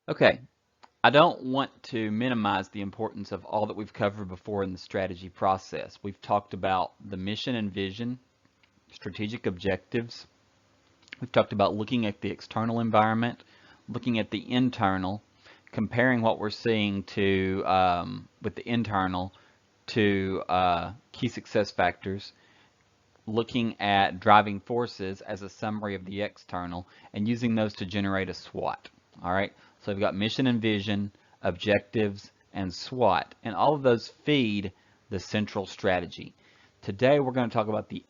Okay, I don't want to minimize the importance of all that we've covered before in the strategy process. We've talked about the mission and vision, strategic objectives. We've talked about looking at the external environment, looking at the internal, comparing what we're seeing to with the internal to key success factors, looking at driving forces as a summary of the external, and using those to generate a SWOT. All right, so we've got mission and vision, objectives, and SWOT, and all of those feed the central strategy. Today we're going to talk about the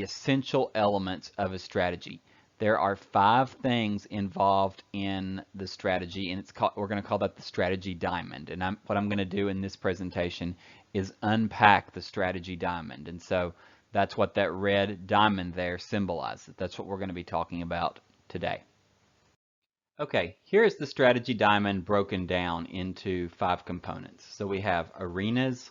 essential elements of a strategy. There are 5 things involved in the strategy, and we're going to call that the strategy diamond. And what I'm going to do in this presentation is unpack the strategy diamond. And so that's what that red diamond there symbolizes. That's what we're going to be talking about today. Okay, here's the strategy diamond broken down into 5 components. So we have arenas,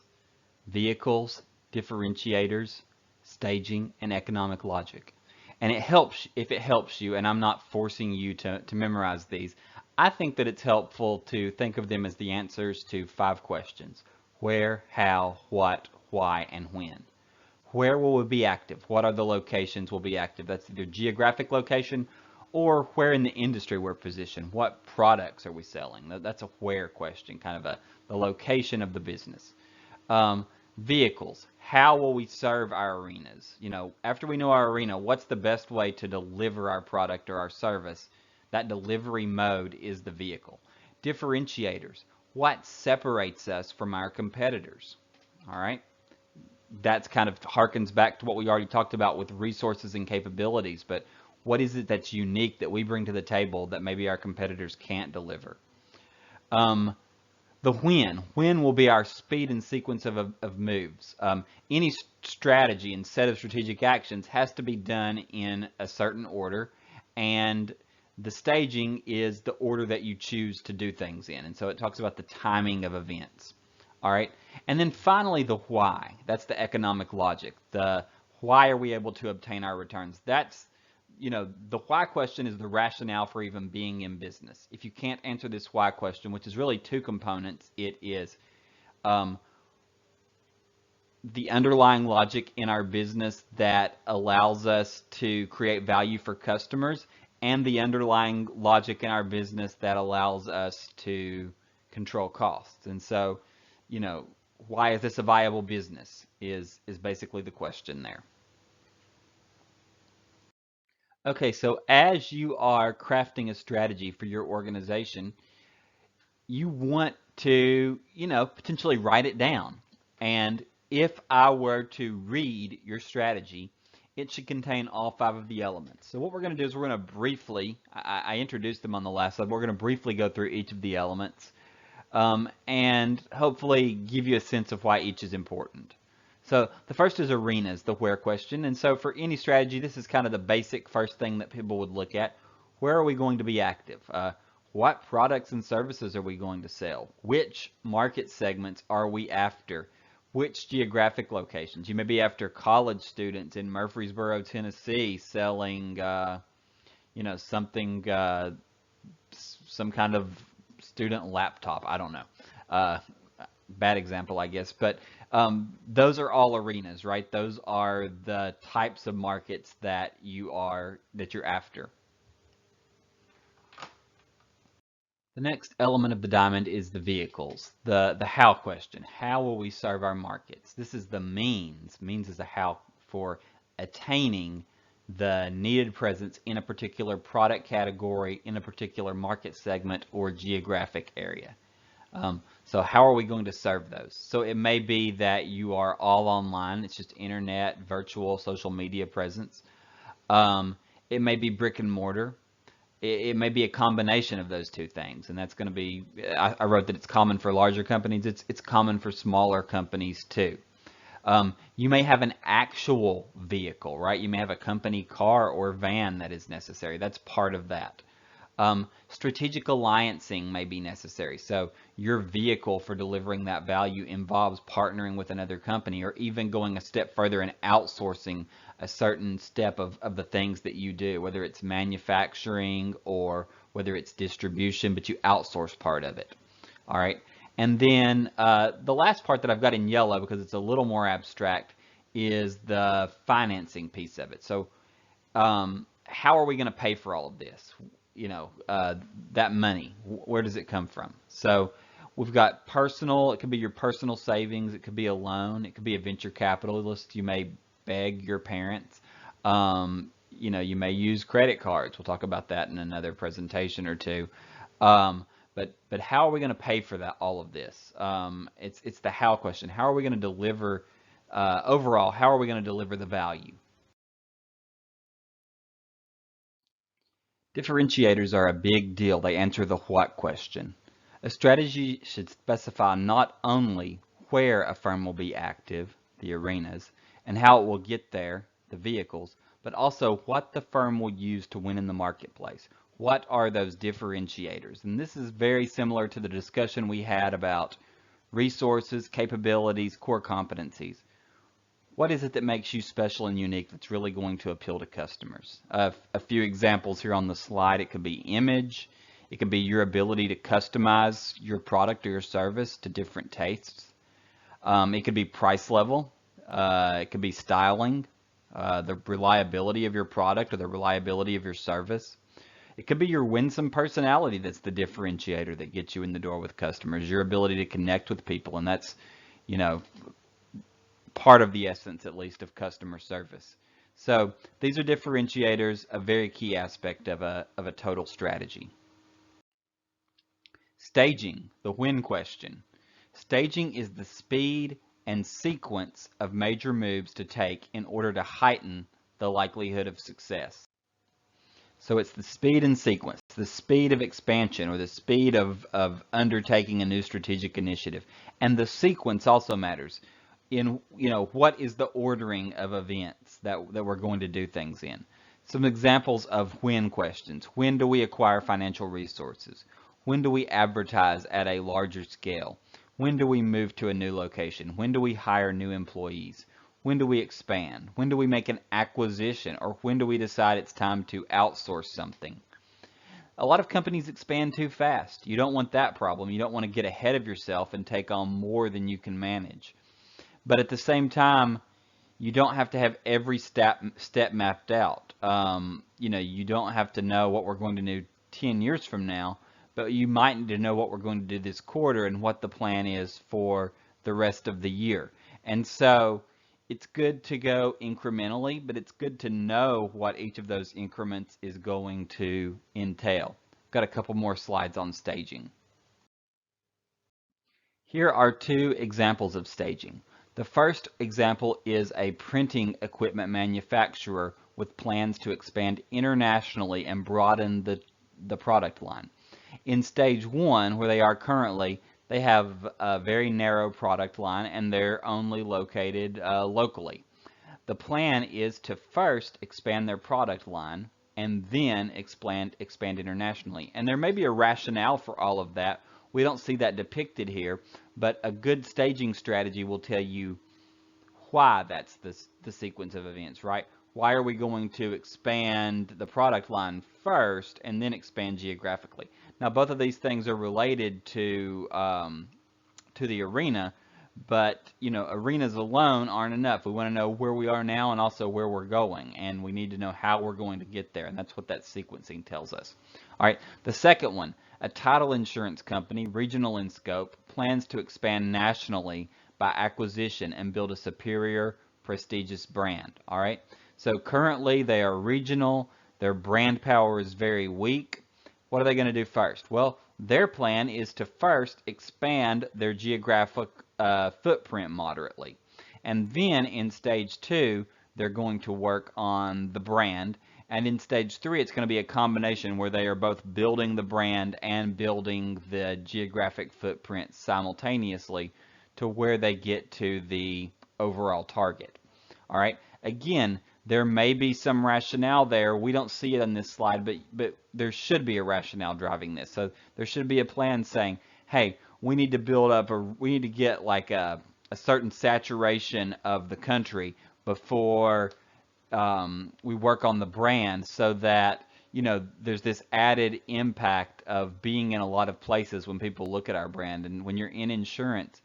vehicles, differentiators, staging, and economic logic. And it helps, if it helps you, and I'm not forcing you to memorize these, I think that it's helpful to think of them as the answers to 5 questions. Where, how, what, why, and when. Where will we be active? What are the locations we'll be active? That's either geographic location or where in the industry we're positioned. What products are we selling? That's a where question, kind of the location of the business. Vehicles. How will we serve our arenas? You know, after we know our arena, what's the best way to deliver our product or our service? That delivery mode is the vehicle. Differentiators. What separates us from our competitors? All right. That's kind of harkens back to what we already talked about with resources and capabilities, but what is it that's unique that we bring to the table that maybe our competitors can't deliver? The when will be our speed and sequence of moves. Any strategy and set of strategic actions has to be done in a certain order, and the staging is the order that you choose to do things in. And so it talks about the timing of events. All right. And then finally, the why. That's the economic logic. The why are we able to obtain our returns? That's, you know, the why question is the rationale for even being in business. If you can't answer this why question, which is really 2 components, it is the underlying logic in our business that allows us to create value for customers, and the underlying logic in our business that allows us to control costs. And so, you know, why is this a viable business is basically the question there. Okay, so as you are crafting a strategy for your organization, you want to, you know, potentially write it down. And if I were to read your strategy, it should contain all 5 of the elements. So what we're going to do is we're going to briefly, I introduced them on the last slide, we're going to briefly go through each of the elements and hopefully give you a sense of why each is important. So the first is arenas, the where question. And so for any strategy, this is kind of the basic first thing that people would look at. Where are we going to be active? What products and services are we going to sell? Which market segments are we after? Which geographic locations? You may be after college students in Murfreesboro, Tennessee, selling, you know, something, some kind of student laptop. I don't know. Bad example, I guess, but those are all arenas, right? Those are the types of markets that you're after. The next element of the diamond is the vehicles, the how question. How will we serve our markets? This is the means. Means is a how for attaining the needed presence in a particular product category, in a particular market segment or geographic area. So how are we going to serve those? So it may be that you are all online. It's just internet, virtual, social media presence. It may be brick and mortar. It may be a combination of those 2 things, and that's going to be. I wrote that it's common for larger companies. It's common for smaller companies too. You may have an actual vehicle, right? You may have a company car or van that is necessary. That's part of that. Strategic alliancing may be necessary. So your vehicle for delivering that value involves partnering with another company, or even going a step further and outsourcing a certain step of the things that you do, whether it's manufacturing or whether it's distribution, but you outsource part of it. All right. And then the last part that I've got in yellow, because it's a little more abstract, is the financing piece of it. So how are we going to pay for all of this? That money, where does it come from? So we've got personal, it could be your personal savings, it could be a loan, it could be a venture capitalist. You may beg your parents. You may use credit cards. We'll talk about that in another presentation or two. But how are we going to pay for that, all of this? It's the how question. How are we going to deliver, overall, how are we going to deliver the value? Differentiators are a big deal. They answer the what question. A strategy should specify not only where a firm will be active, the arenas, and how it will get there, the vehicles, but also what the firm will use to win in the marketplace. What are those differentiators? And this is very similar to the discussion we had about resources, capabilities, core competencies. What is it that makes you special and unique that's really going to appeal to customers? A few examples here on the slide. It could be image. It could be your ability to customize your product or your service to different tastes. It could be price level. It could be styling, the reliability of your product or the reliability of your service. It could be your winsome personality that's the differentiator that gets you in the door with customers, your ability to connect with people, and that's, part of the essence, at least, of customer service. So these are differentiators, a very key aspect of a total strategy. Staging, the when question. Staging is the speed and sequence of major moves to take in order to heighten the likelihood of success. So it's the speed and sequence, the speed of expansion or the speed of undertaking a new strategic initiative. And the sequence also matters. In what is the ordering of events that we're going to do things in. Some examples of when questions. When do we acquire financial resources? When do we advertise at a larger scale? When do we move to a new location? When do we hire new employees? When do we expand? When do we make an acquisition? Or when do we decide it's time to outsource something? A lot of companies expand too fast. You don't want that problem. You don't want to get ahead of yourself and take on more than you can manage. But at the same time, you don't have to have every step mapped out. You don't have to know what we're going to do 10 years from now, but you might need to know what we're going to do this quarter and what the plan is for the rest of the year. And so it's good to go incrementally, but it's good to know what each of those increments is going to entail. Got a couple more slides on staging. Here are two examples of staging. The first example is a printing equipment manufacturer with plans to expand internationally and broaden the product line. In stage one, where they are currently, they have a very narrow product line and they're only located locally. The plan is to first expand their product line and then expand internationally. And there may be a rationale for all of that. We don't see that depicted here, but a good staging strategy will tell you why that's the sequence of events, right? Why are we going to expand the product line first and then expand geographically? Now, both of these things are related to the arena, but arenas alone aren't enough. We want to know where we are now and also where we're going, and we need to know how we're going to get there, and that's what that sequencing tells us. All right, the second one, a title insurance company, regional in scope, plans to expand nationally by acquisition and build a superior, prestigious brand. All right, so currently they are regional, their brand power is very weak. What are they going to do first? Well, their plan is to first expand their geographic footprint moderately. And then in stage two, they're going to work on the brand. And in stage three, it's going to be a combination where they are both building the brand and building the geographic footprint simultaneously to where they get to the overall target. All right. Again, There may be some rationale there. We don't see it on this slide, but there should be a rationale driving this. So there should be a plan saying, hey, we need to build up, or we need to get like a certain saturation of the country before we work on the brand, so that there's this added impact of being in a lot of places when people look at our brand. And when you're in insurance,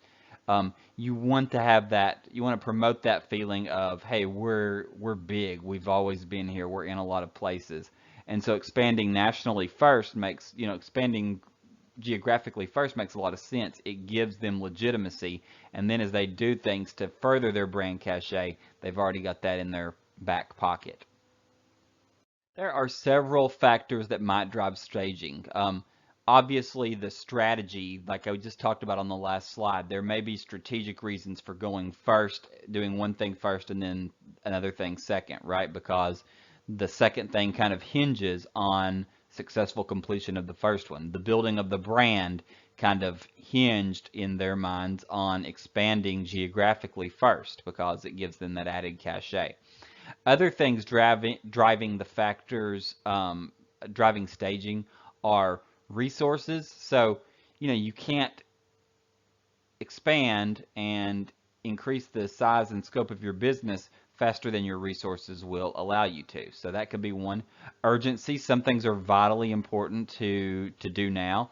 you want to have that, you want to promote that feeling of, hey, we're big, we've always been here, we're in a lot of places. And so expanding nationally first makes, expanding geographically first makes a lot of sense. It gives them legitimacy, and then as they do things to further their brand cachet, they've already got that in their back pocket. There are several factors that might drive staging. Obviously, the strategy, like I just talked about on the last slide, there may be strategic reasons for going first, doing one thing first and then another thing second, right? Because the second thing kind of hinges on successful completion of the first one. The building of the brand kind of hinged in their minds on expanding geographically first because it gives them that added cachet. Other things driving the factors, driving staging, are resources. So, you can't expand and increase the size and scope of your business faster than your resources will allow you to. So that could be one. Urgency. Some things are vitally important to do now.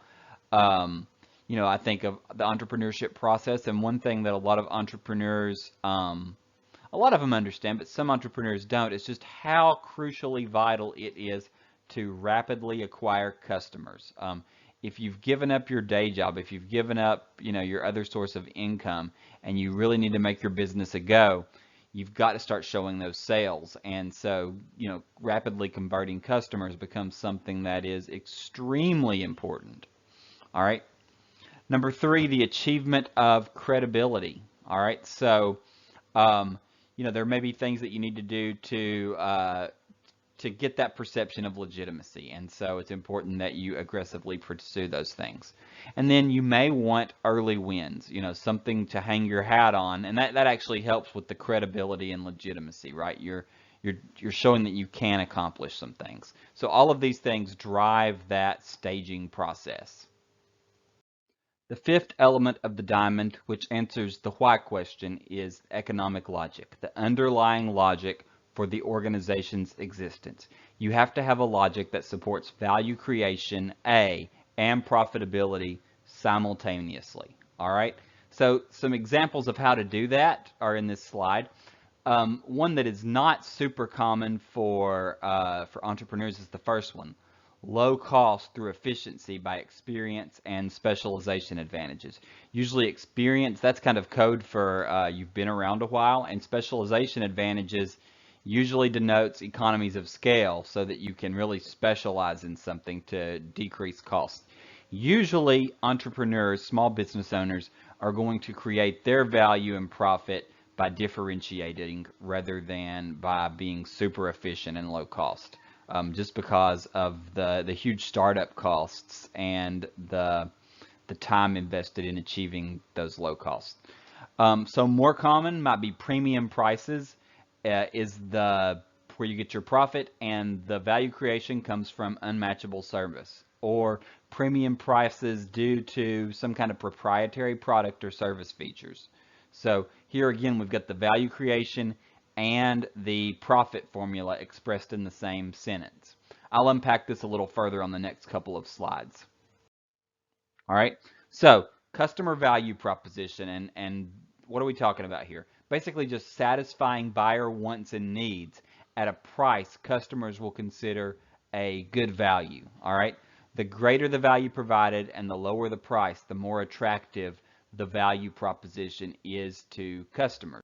I think of the entrepreneurship process, and one thing that a lot of entrepreneurs, a lot of them understand, but some entrepreneurs don't. It's just how crucially vital it is to rapidly acquire customers. If you've given up your day job, if you've given up, your other source of income, and you really need to make your business a go, you've got to start showing those sales. And so, rapidly converting customers becomes something that is extremely important. All right. Number 3, the achievement of credibility. All right. So, there may be things that you need to do to get that perception of legitimacy, and so it's important that you aggressively pursue those things. And then you may want early wins, something to hang your hat on, and that actually helps with the credibility and legitimacy, right? You're showing that you can accomplish some things. So all of these things drive that staging process. The fifth element of the diamond, which answers the why question, is economic logic, the underlying logic for the organization's existence. You have to have a logic that supports value creation, A, and profitability simultaneously. All right? So some examples of how to do that are in this slide. One that is not super common for entrepreneurs is the first one. Low cost through efficiency by experience and specialization advantages. Usually experience, that's kind of code for you've been around a while, and specialization advantages usually denotes economies of scale so that you can really specialize in something to decrease costs. Usually entrepreneurs, small business owners, are going to create their value and profit by differentiating rather than by being super efficient and low cost. Just because of the huge startup costs and the time invested in achieving those low costs. So more common might be premium prices is where you get your profit, and the value creation comes from unmatchable service, or premium prices due to some kind of proprietary product or service features. So here again, we've got the value creation and the profit formula expressed in the same sentence. I'll unpack this a little further on the next couple of slides. All right, so customer value proposition, and what are we talking about here? Basically just satisfying buyer wants and needs at a price customers will consider a good value. All right, the greater the value provided and the lower the price, the more attractive the value proposition is to customers.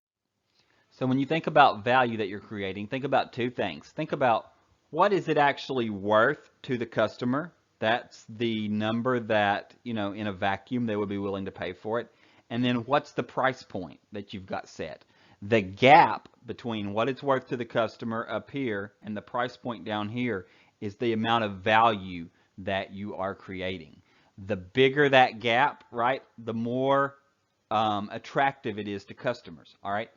So when you think about value that you're creating, think about two things. Think about what is it actually worth to the customer. That's the number that, in a vacuum, they would be willing to pay for it. And then what's the price point that you've got set? The gap between what it's worth to the customer up here and the price point down here is the amount of value that you are creating. The bigger that gap, right, the more attractive it is to customers, all right?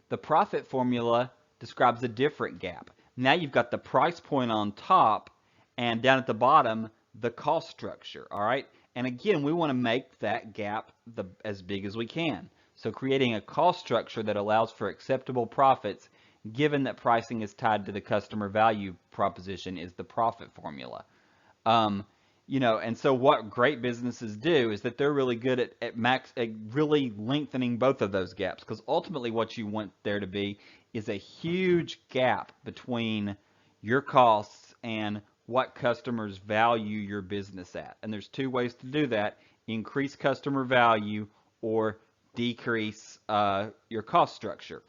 The profit formula describes a different gap. Now you've got the price point on top, and down at the bottom, the cost structure, all right? And again, we want to make that gap as big as we can. So creating a cost structure that allows for acceptable profits, given that pricing is tied to the customer value proposition, is the profit formula. Um, and so what great businesses do is that they're really good at really lengthening both of those gaps, because ultimately what you want there to be is a huge gap between your costs and what customers value your business at. And there's two ways to do that: increase customer value or decrease your cost structure.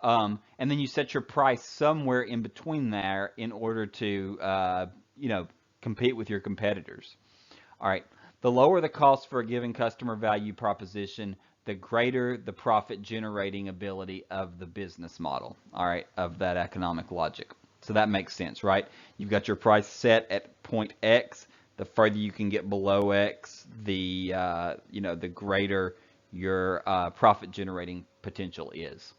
And then you set your price somewhere in between there in order to, compete with your competitors. All right. The lower the cost for a given customer value proposition, the greater the profit generating ability of the business model, all right, of that economic logic. So that makes sense, right? You've got your price set at point X. The further you can get below X, the greater your profit generating potential is.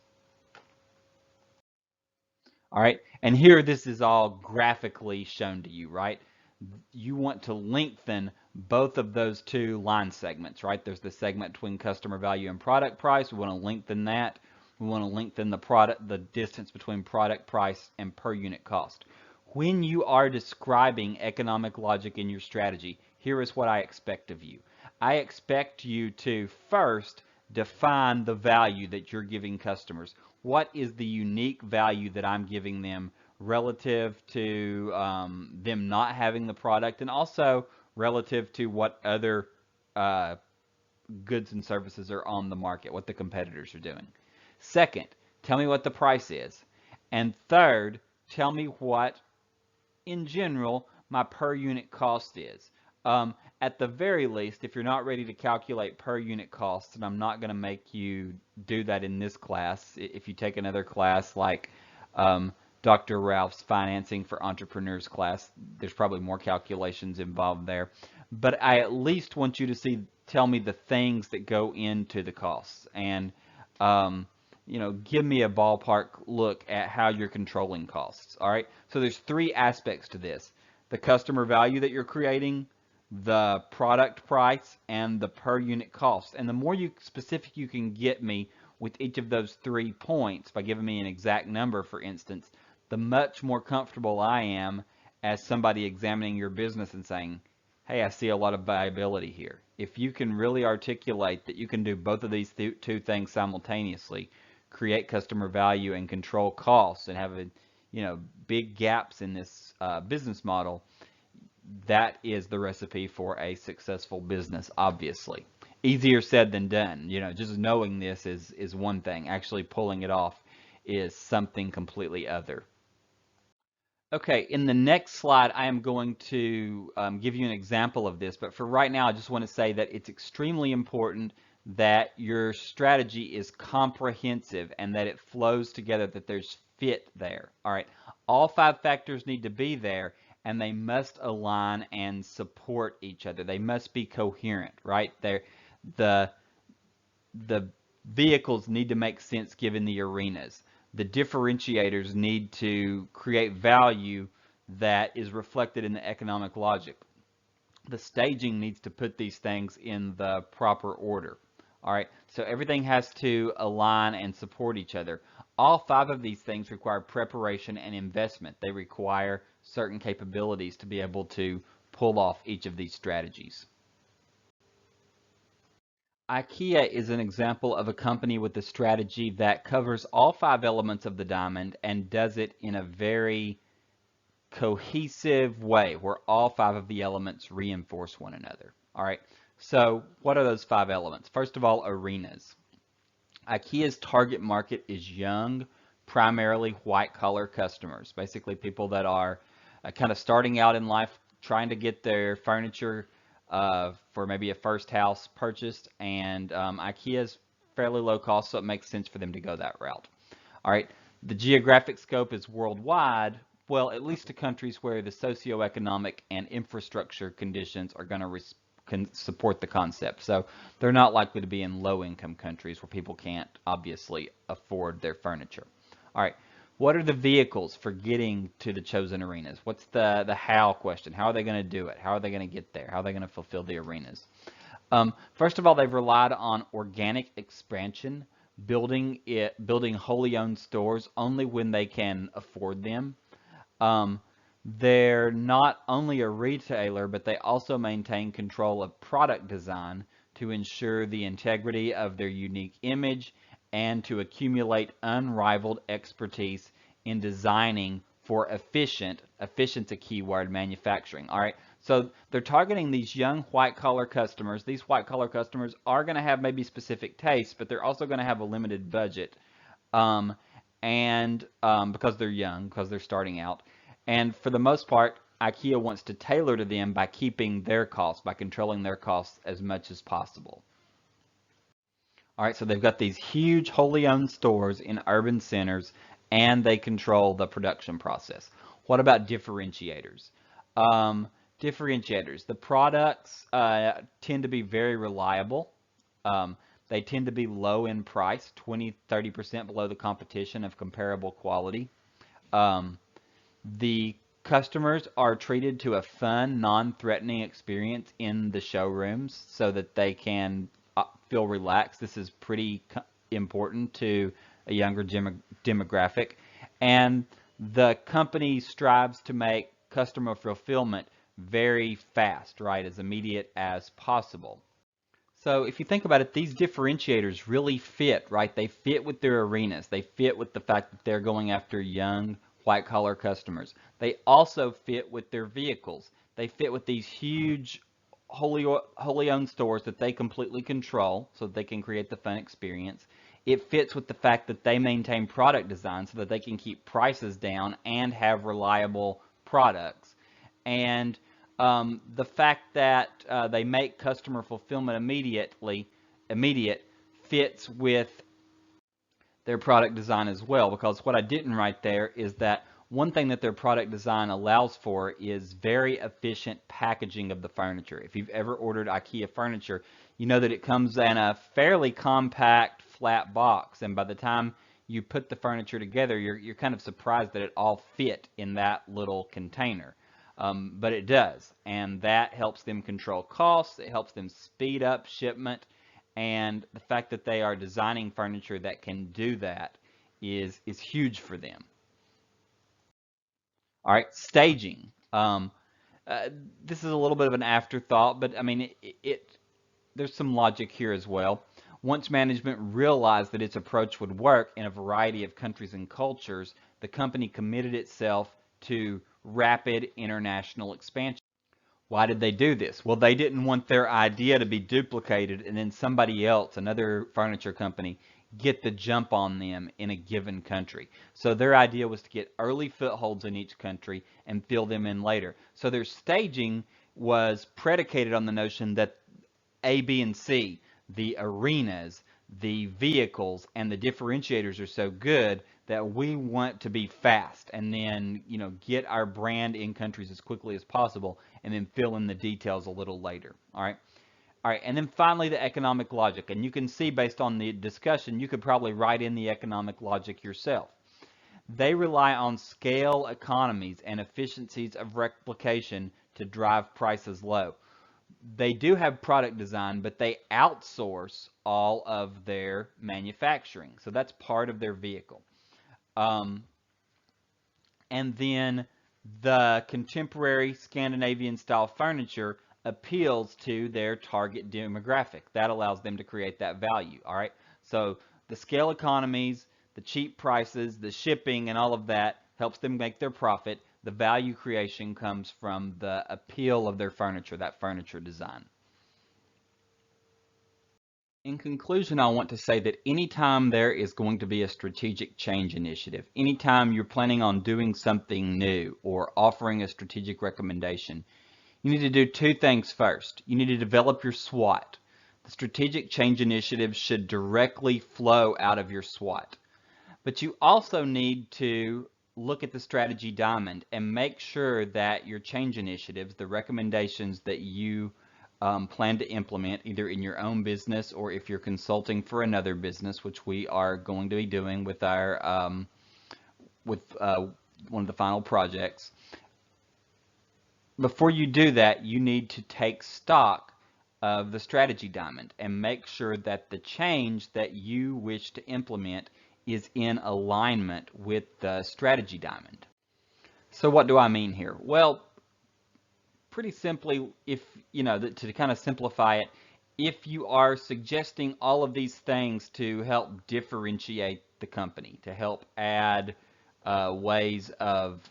All right, and here this is all graphically shown to you, right? You want to lengthen both of those two line segments, right? There's the segment between customer value and product price. We want to lengthen that. We want to lengthen the distance between product price and per unit cost. When you are describing economic logic in your strategy, here is what I expect of you. I expect you to first define the value that you're giving customers. What is the unique value that I'm giving them relative to them not having the product, and also relative to what other goods and services are on the market, what the competitors are doing. Second, tell me what the price is. And third, tell me what, in general, my per unit cost is. At the very least, if you're not ready to calculate per unit costs, and I'm not going to make you do that in this class, if you take another class like Dr. Ralph's Financing for Entrepreneurs class, there's probably more calculations involved there. But I at least want you to tell me the things that go into the costs, and give me a ballpark look at how you're controlling costs. All right. So there's three aspects to this: the customer value that you're creating, the product price, and the per unit cost. And the more specific you can get me with each of those 3 points by giving me an exact number, for instance, the much more comfortable I am as somebody examining your business and saying, hey, I see a lot of viability here. If you can really articulate that you can do both of these two things simultaneously, create customer value and control costs, and have big gaps in this business model, that is the recipe for a successful business, obviously. Easier said than done. Just knowing this is one thing. Actually pulling it off is something completely other. Okay, in the next slide, I am going to give you an example of this, but for right now, I just want to say that it's extremely important that your strategy is comprehensive and that it flows together, that there's fit there. All right, all 5 factors need to be there, and they must align and support each other. They must be coherent, right? The vehicles need to make sense given the arenas. The differentiators need to create value that is reflected in the economic logic. The staging needs to put these things in the proper order. All right, so everything has to align and support each other. All 5 of these things require preparation and investment. They require certain capabilities to be able to pull off each of these strategies. IKEA is an example of a company with a strategy that covers all 5 elements of the diamond and does it in a very cohesive way where all 5 of the elements reinforce one another. All right, so what are those 5 elements? First of all, arenas. IKEA's target market is young, primarily white-collar customers, basically people that are kind of starting out in life, trying to get their furniture for maybe a first house purchased, and IKEA's fairly low cost, so it makes sense for them to go that route. All right, the geographic scope is worldwide, well, at least to countries where the socioeconomic and infrastructure conditions are going to support the concept. So they're not likely to be in low-income countries where people can't obviously afford their furniture. All right, What are the vehicles for getting to the chosen arenas? What's the how question? How are they going to do it? How are they going to get there? How are they going to fulfill the arenas? First of all, they've relied on organic expansion, building wholly owned stores only when they can afford them. Um, they're not only a retailer, but they also maintain control of product design to ensure the integrity of their unique image and to accumulate unrivaled expertise in designing for efficient's a keyword, manufacturing. All right. So they're targeting these young white collar customers. These white collar customers are going to have maybe specific tastes, but they're also going to have a limited budget. Um, and because they're young, because they're starting out. And for the most part, IKEA wants to tailor to them by keeping their costs, by controlling their costs as much as possible. All right, so they've got these huge wholly owned stores in urban centers and they control the production process. What about differentiators? Um, Differentiators. The products tend to be very reliable. Um, they tend to be low in price, 20-30% below the competition of comparable quality. Um, the customers are treated to a fun, non-threatening experience in the showrooms so that they can feel relaxed. This is pretty important to a younger demographic. And the company strives to make customer fulfillment very fast, right? As immediate as possible. So if you think about it, these differentiators really fit, right? They fit with their arenas. They fit with the fact that they're going after young white collar customers. They also fit with their vehicles. They fit with these huge wholly owned stores that they completely control so that they can create the fun experience. It fits with the fact that they maintain product design so that they can keep prices down and have reliable products. And the fact that they make customer fulfillment immediate fits with their product design as well, because what I didn't write there is that one thing that their product design allows for is very efficient packaging of the furniture. If you've ever ordered IKEA furniture, you know that it comes in a fairly compact flat box, and by the time you put the furniture together, you're kind of surprised that it all fit in that little container. But it does, and that helps them control costs. It helps them speed up shipment, and the fact that they are designing furniture that can do that is huge for them. All right, staging. Uh, this is a little bit of an afterthought, but I mean, there's some logic here as well. Once management realized that its approach would work in a variety of countries and cultures, the company committed itself to rapid international expansion. Why did they do this? Well, they didn't want their idea to be duplicated and then somebody else, another furniture company, get the jump on them in a given country. So their idea was to get early footholds in each country and fill them in later. So their staging was predicated on the notion that A, B, and C, the arenas, the vehicles, and the differentiators are so good that we want to be fast and then, get our brand in countries as quickly as possible and then fill in the details a little later. All right. All right. And then finally, the economic logic. And you can see based on the discussion, you could probably write in the economic logic yourself. They rely on scale economies and efficiencies of replication to drive prices low. They do have product design, but they outsource all of their manufacturing. So that's part of their vehicle. Um, and then the contemporary Scandinavian style furniture appeals to their target demographic. That allows them to create that value. All right. So the scale economies, the cheap prices, the shipping, and all of that helps them make their profit. The value creation comes from the appeal of their furniture, that furniture design. In conclusion, I want to say that anytime there is going to be a strategic change initiative, anytime you're planning on doing something new or offering a strategic recommendation, you need to do two things first. You need to develop your SWOT. The strategic change initiative should directly flow out of your SWOT. But you also need to look at the strategy diamond and make sure that your change initiatives, the recommendations that you plan to implement either in your own business or if you're consulting for another business, which we are going to be doing with with one of the final projects. Before you do that, you need to take stock of the strategy diamond and make sure that the change that you wish to implement is in alignment with the strategy diamond. So what do I mean here? Well, pretty simply, if to kind of simplify it, if you are suggesting all of these things to help differentiate the company, to help add ways of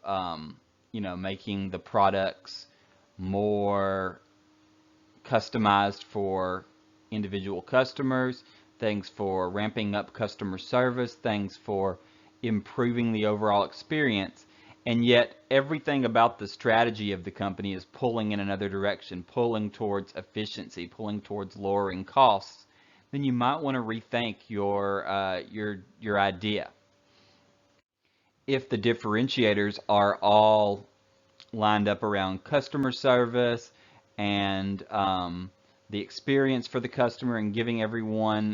making the products more customized for individual customers, things for ramping up customer service, things for improving the overall experience, and yet everything about the strategy of the company is pulling in another direction, pulling towards efficiency, pulling towards lowering costs, then you might want to rethink your idea. If the differentiators are all lined up around customer service and the experience for the customer and giving everyone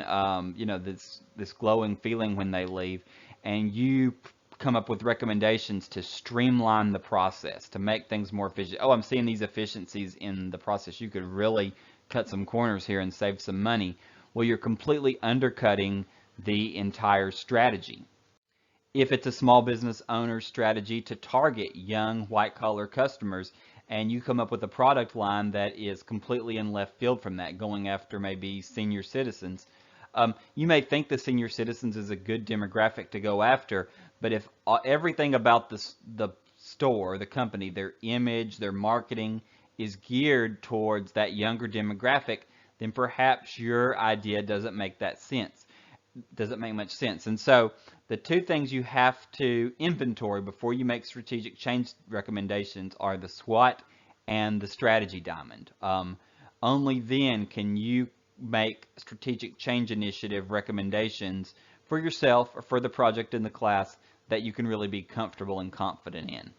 this glowing feeling when they leave, and you come up with recommendations to streamline the process, to make things more efficient. Oh, I'm seeing these efficiencies in the process. You could really cut some corners here and save some money. Well, you're completely undercutting the entire strategy. If it's a small business owner's strategy to target young white-collar customers, and you come up with a product line that is completely in left field from that, going after maybe senior citizens, you may think the senior citizens is a good demographic to go after, but if everything about the store, the company, their image, their marketing is geared towards that younger demographic, then perhaps your idea doesn't make much sense. And so the two things you have to inventory before you make strategic change recommendations are the SWOT and the strategy diamond. Only then can you make strategic change initiative recommendations for yourself or for the project in the class that you can really be comfortable and confident in.